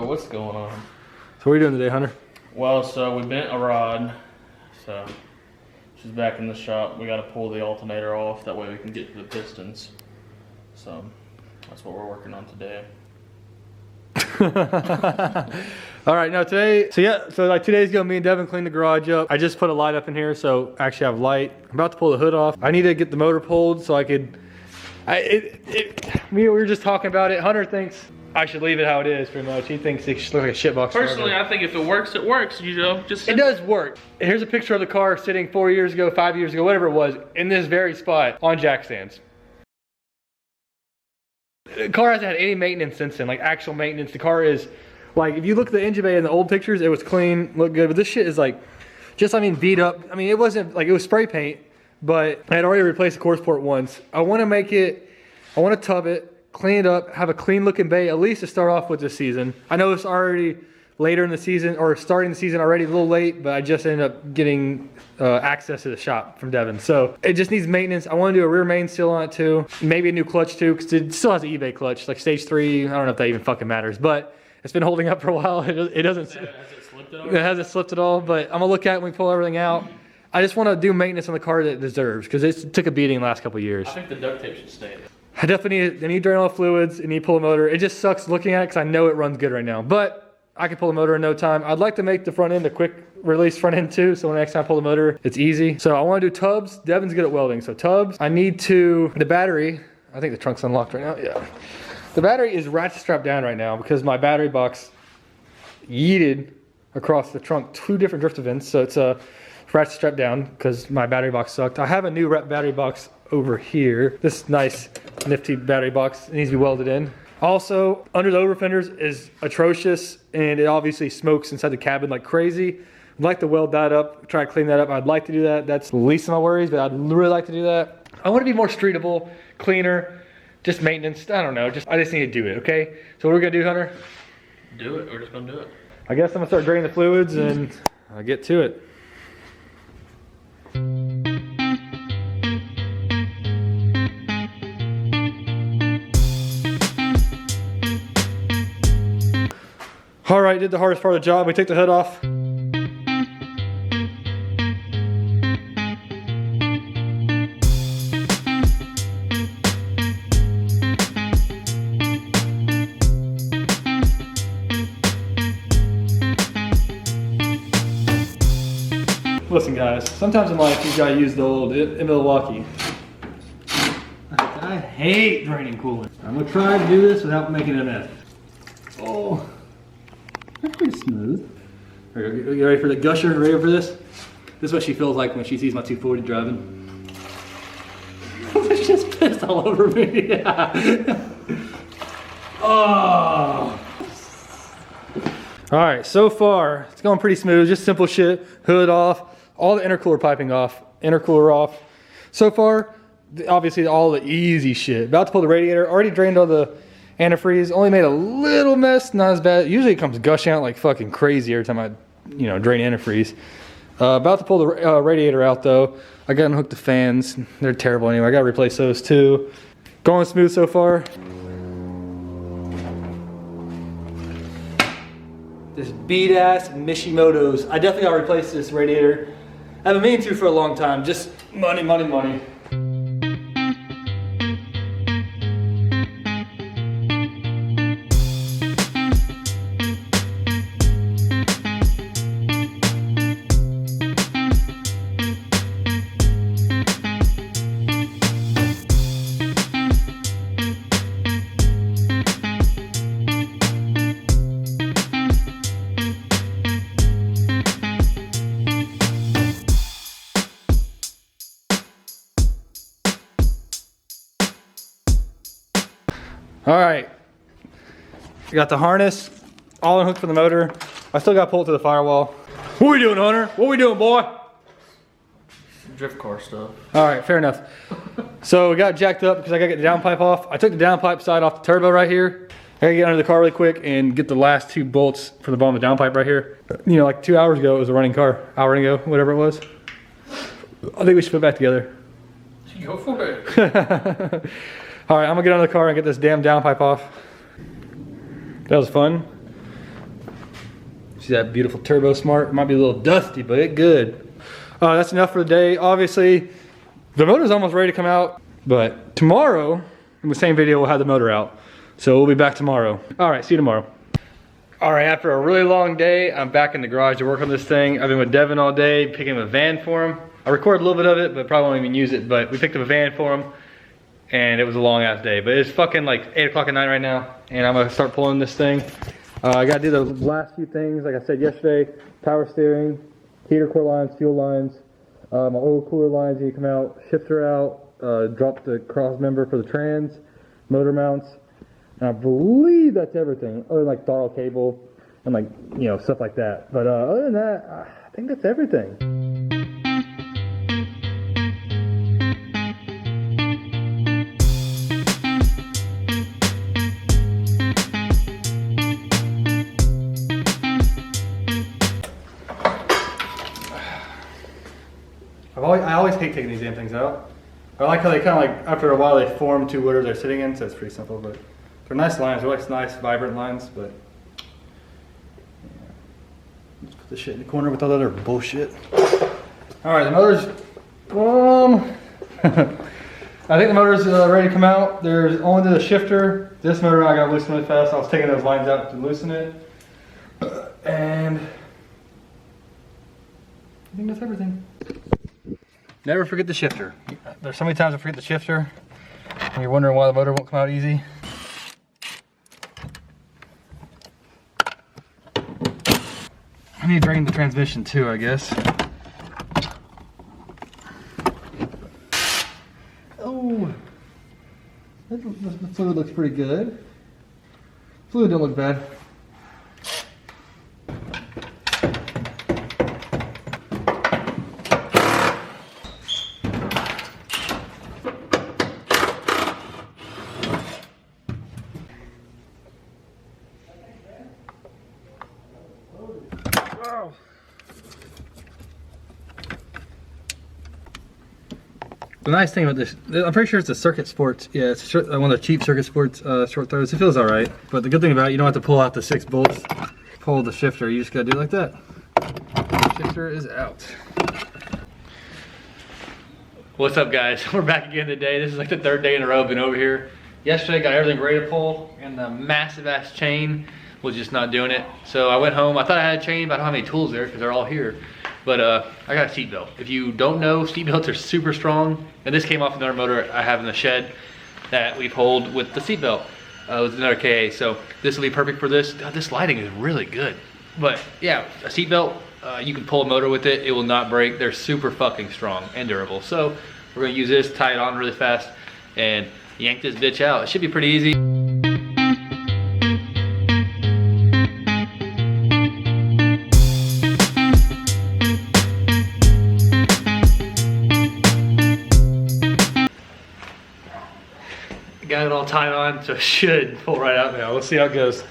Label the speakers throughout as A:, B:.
A: what's going on?
B: So what are you doing today, Hunter?
A: Well, so we bent a rod, so she's back in the shop. We got to pull the alternator off, that way we can get to the pistons. So that's what we're working on today.
B: All right, now today, so like 2 days ago, me and Devin cleaned the garage up. I just put a light up in here, so I actually have light. I'm about to pull the hood off. I need to get the motor pulled so I could, we were just talking about it. Hunter thinks I should leave it how it is, pretty much. He thinks it should look like a shitbox.
A: Personally, I think if it works, it works, you know.
B: It does work. And here's a picture of the car sitting 4 years ago, 5 years ago, whatever it was, in this very spot on jack stands. The car hasn't had any maintenance since then, like actual maintenance. The car is, like, if you look at the engine bay in the old pictures, it was clean, looked good, but this shit is like, just, I mean, beat up. I mean, it wasn't, like, it was spray paint, but I had already replaced the course port once. I wanna make it, I wanna tub it, clean it up, have a clean looking bay, at least to start off with this season. I know it's already later in the season, or starting the season already, a little late, but I just ended up getting access to the shop from Devin. So it just needs maintenance. I want to do a rear main seal on it too. Maybe a new clutch too, because it still has an eBay clutch, like stage 3. I don't know if that even fucking matters, but it's been holding up for a while. It doesn't. Has it slipped at all? It hasn't slipped at all, but I'm gonna look at it when we pull everything out. I just want to do maintenance on the car that it deserves, because it took a beating the last couple of years.
A: I think the duct tape should stay.
B: I definitely need to drain all the fluids and need to pull the motor. It just sucks looking at it because I know it runs good right now, but I can pull the motor in no time. I'd like to make the front end a quick release front end too, so when next time I pull the motor, it's easy. So I want to do tubs. Devin's good at welding, so tubs. I need to, the battery, I think the trunk's unlocked right now, yeah. The battery is ratchet strapped down right now because my battery box yeeted across the trunk 2 different drift events, so it's ratchet strapped down because my battery box sucked. I have a new battery box over here. This nice nifty battery box, it needs to be welded in. Also, under the over fenders is atrocious, and it obviously smokes inside the cabin like crazy. I'd like to weld that up, try to clean that up. I'd like to do that. That's the least of my worries, but I'd really like to do that. I want to be more streetable, cleaner, just maintenance. I don't know, I just need to do it, okay? So what are we gonna do, Hunter?
A: Do it, we're just gonna do it.
B: I guess I'm gonna start draining the fluids and I'll get to it. All right, did the hardest part of the job. We took the hood off. Listen guys, sometimes in life you gotta use the old in Milwaukee. I hate draining coolant. I'm gonna try to do this without making it a mess. Oh. That's pretty smooth. Are you ready for the gusher? Ready for this? This is what she feels like when she sees my 240 driving. It's just pissed all over me. Oh. All right, so far it's going pretty smooth. Just simple shit. Hood off, all the intercooler piping off, intercooler off. So far, obviously all the easy shit. About to pull the radiator. Already drained all the antifreeze, only made a little mess, not as bad. Usually it comes gushing out like fucking crazy every time I, drain antifreeze. About to pull the radiator out though. I got to unhook the fans. They're terrible anyway. I got to replace those too. Going smooth so far. This beat ass Mishimoto's. I definitely got to replace this radiator. I've been meaning to for a long time. Just money, money, money. All right, we got the harness all unhooked for the motor. I still got to pull it to the firewall. What we doing, Hunter? What we doing, boy?
A: Drift car stuff.
B: All right, fair enough. So we got jacked up because I got to get the downpipe off. I took the downpipe side off the turbo right here. I got to get under the car really quick and get the last 2 bolts for the bottom of the downpipe right here. Like 2 hours ago, it was a running car. Hour ago, whatever it was. I think we should put it back together.
A: Go for it.
B: All right, I'm gonna get under the car and get this damn downpipe off. That was fun. See that beautiful Turbo Smart? It might be a little dusty, but it's good. That's enough for the day. Obviously, the motor's almost ready to come out, but tomorrow, in the same video, we'll have the motor out. So we'll be back tomorrow. All right, see you tomorrow. All right, after a really long day, I'm back in the garage to work on this thing. I've been with Devin all day, picking up a van for him. I recorded a little bit of it, but probably won't even use it, but we picked up a van for him, and it was a long ass day. But it's fucking like 8 o'clock at night right now, and I'm gonna start pulling this thing. I gotta do the last few things, like I said yesterday, power steering, heater core lines, fuel lines, my oil cooler lines need to come out, shifter out, drop the cross member for the trans, motor mounts. And I believe that's everything, other than like throttle cable and like, you know, stuff like that. But other than that, I think that's everything. I always hate taking these damn things out. I like how they kind of like, after a while, they form to whatever they're sitting in, so it's pretty simple, but they're nice lines. They're like nice, vibrant lines, but yeah. Let's put this shit in the corner with all that other bullshit. All right, the motor's, I think the motor's ready to come out. There's only the shifter. This motor I gotta loosen really fast. I was taking those lines out to loosen it. And I think that's everything. Never forget the shifter. There's so many times I forget the shifter, and you're wondering why the motor won't come out easy. I need to drain the transmission too, I guess. Oh, the fluid looks pretty good. Fluid don't look bad. The nice thing about this, I'm pretty sure it's a Circuit Sports. Yeah, it's one of the cheap Circuit Sports short throws. It feels all right. But the good thing about it, you don't have to pull out the 6 bolts, pull the shifter. You just gotta do it like that. The shifter is out. What's up, guys? We're back again today. This is like the 3rd day in a row I've been over here. Yesterday, got everything ready to pull, and the massive ass chain was just not doing it. So I went home. I thought I had a chain, but I don't have any tools there because they're all here. But I got a seat belt. If you don't know, seat belts are super strong. And this came off another motor I have in the shed that we pulled with the seat belt. It was another KA, so this will be perfect for this. God, this lighting is really good. But yeah, a seat belt, you can pull a motor with it. It will not break. They're super fucking strong and durable. So we're gonna use this, tie it on really fast, and yank this bitch out. It should be pretty easy. Got it all tied on, so it should pull right out now. Let's see how it goes.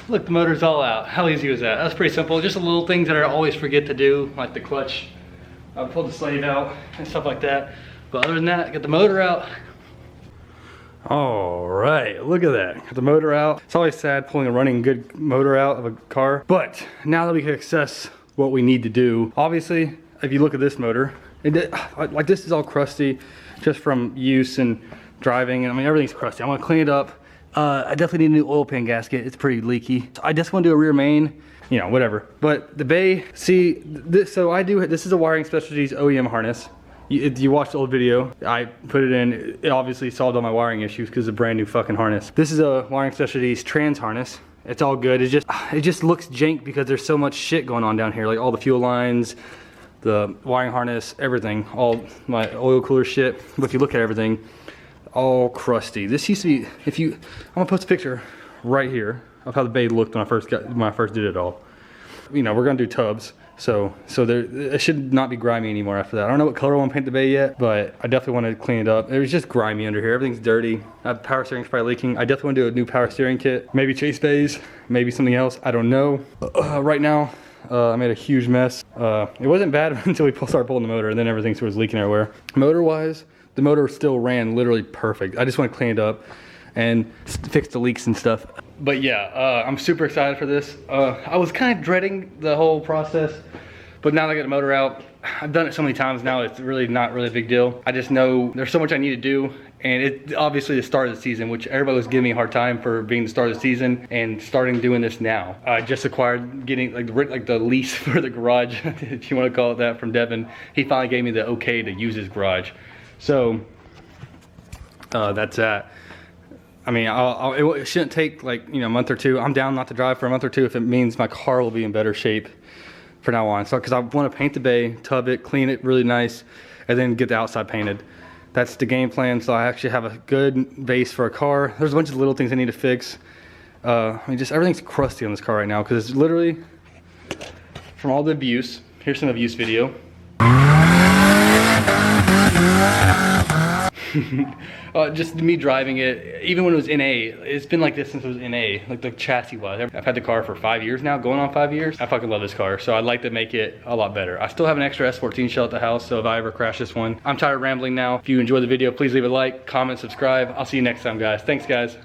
B: Look, the motor's all out. How easy was that? That was pretty simple. Just the little things that I always forget to do, like the clutch. I pulled the slave out and stuff like that. But other than that, I got the motor out. All right, look at that. Got the motor out. It's always sad pulling a running good motor out of a car, but now that we can access what we need to do, obviously, if you look at this motor, like this is all crusty just from use and driving. I mean, everything's crusty. I want to clean it up. I definitely need a new oil pan gasket. It's pretty leaky. I just want to do a rear main, you know, whatever. But the bay, see, this is a Wiring Specialties OEM harness. You watched the old video, I put it in, it obviously solved all my wiring issues because it's a brand new fucking harness. This is a Wiring Specialties trans harness. It's all good, it just looks jank because there's so much shit going on down here, like all the fuel lines, the wiring harness, everything, all my oil cooler shit. But if you look at everything, all crusty. This used to be, I'm gonna post a picture right here of how the bay looked when I first did it all. You know, we're gonna do tubs. So it should not be grimy anymore after that. I don't know what color I want to paint the bay yet, but I definitely want to clean it up. It was just grimy under here. Everything's dirty. Power steering's probably leaking. I definitely want to do a new power steering kit. Maybe chase bays, maybe something else. I don't know. Right now, I made a huge mess. It wasn't bad until we started pulling the motor, and then everything was leaking everywhere. Motor-wise, the motor still ran literally perfect. I just want to clean it up and fix the leaks and stuff. But yeah, I'm super excited for this. I was kind of dreading the whole process, but now that I got the motor out, I've done it so many times now, it's really not really a big deal. I just know there's so much I need to do, and it obviously the start of the season, which everybody was giving me a hard time for being the start of the season and starting doing this now. I just acquired getting like the lease for the garage, if you want to call it that, from Devin. He finally gave me the okay to use his garage. So that's that. I mean, it shouldn't take like, you know, a month or two. I'm down not to drive for a month or two if it means my car will be in better shape for now on. So, because I want to paint the bay, tub it, clean it really nice, and then get the outside painted. That's the game plan. So I actually have a good base for a car. There's a bunch of little things I need to fix. I mean, just everything's crusty on this car right now because it's literally from all the abuse. Here's some abuse video. Just me driving it, even when it was NA, it's been like this since it was NA, like the chassis was. I've had the car for 5 years now, going on 5 years. I fucking love this car, so I'd like to make it a lot better. I still have an extra S14 shell at the house, so if I ever crash this one. I'm tired of rambling now. If you enjoyed the video, please leave a like, comment, subscribe. I'll see you next time, guys. Thanks, guys.